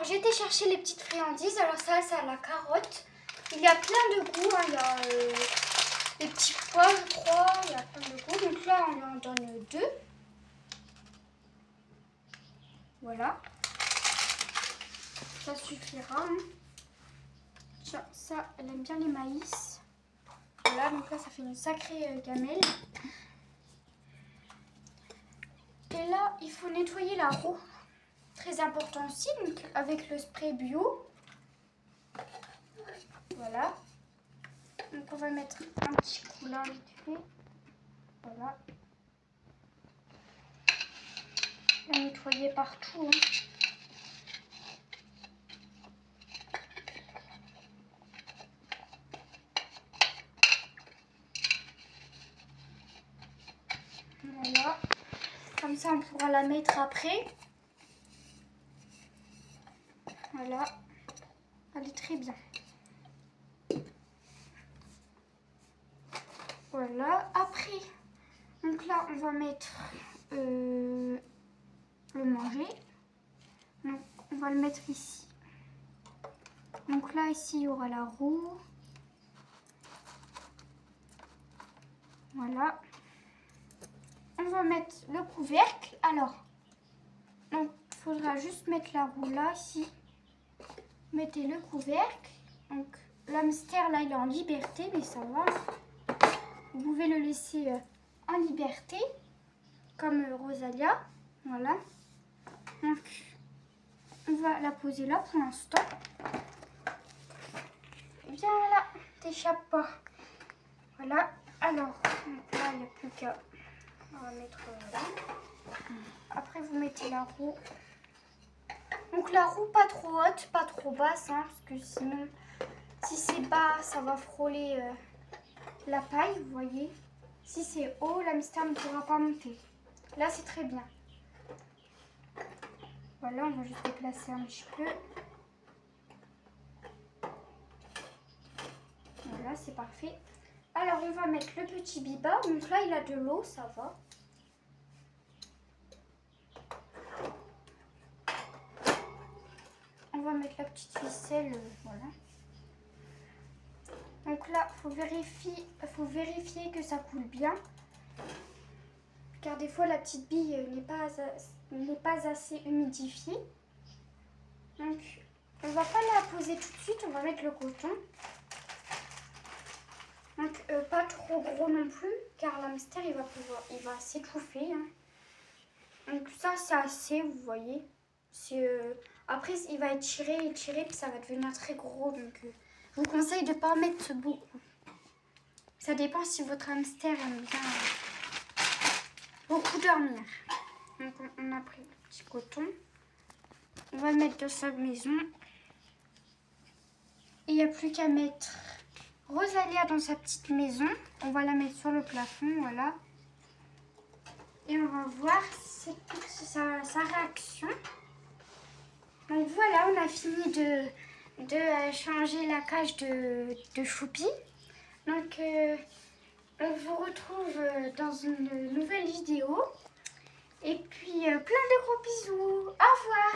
j'étais chercher les petites friandises. Alors ça, c'est à la carotte. Il y a plein de goûts. Hein. Il y a les petits pois, je crois. Il y a plein de goûts. Donc là, on en donne 2. Voilà. Ça suffira. Hein. Tiens, ça, elle aime bien les maïs. Voilà, donc là, ça fait une sacrée gamelle. Et là, il faut nettoyer la roue. Très important aussi, donc avec le spray bio. Voilà. Donc on va mettre un petit coup là vite fait. Voilà. On va nettoyer partout. Hein. Voilà. Comme ça, on pourra la mettre après. Voilà. Elle est très bien. Voilà. Après, donc là, on va mettre le manger. Donc, on va le mettre ici. Donc là, ici, il y aura la roue. Voilà. On va mettre le couvercle. Alors, donc, il faudra juste mettre la roue là, ici. Mettez le couvercle. Donc, l'hamster, là, il est en liberté, mais ça va. Vous pouvez le laisser en liberté, comme Rosalia. Voilà. Donc, on va la poser là pour l'instant. Viens là, t'échappes pas. Voilà. Alors, donc là, il n'y a plus qu'à... On va mettre là. Après, vous mettez la roue. Donc, la roue pas trop haute, pas trop basse, hein, parce que sinon, si c'est bas, ça va frôler la paille, vous voyez. Si c'est haut, l'hamster ne pourra pas monter. Là, c'est très bien. Voilà, on va juste déplacer un petit peu. Voilà, c'est parfait. Alors, on va mettre le petit biba. Donc là, il a de l'eau, ça va. On va mettre la petite ficelle, voilà. Donc là, faut vérifier que ça coule bien. Car des fois, la petite bille n'est pas assez humidifiée. Donc, on va pas la poser tout de suite, on va mettre le coton. Donc, pas trop gros non plus, car l'hamster, il va s'étouffer. Hein. Donc ça, c'est assez, vous voyez. Après, il va étirer, puis ça va devenir très gros. Donc, je vous conseille de ne pas en mettre beaucoup. Ça dépend si votre hamster aime bien beaucoup dormir. Donc, on a pris le petit coton. On va le mettre dans sa maison. Il n'y a plus qu'à mettre Rosalia dans sa petite maison. On va la mettre sur le plafond, voilà. Et on va voir sa réaction. Donc voilà, on a fini de changer la cage de Choupi. Donc on vous retrouve dans une nouvelle vidéo. Et puis plein de gros bisous. Au revoir.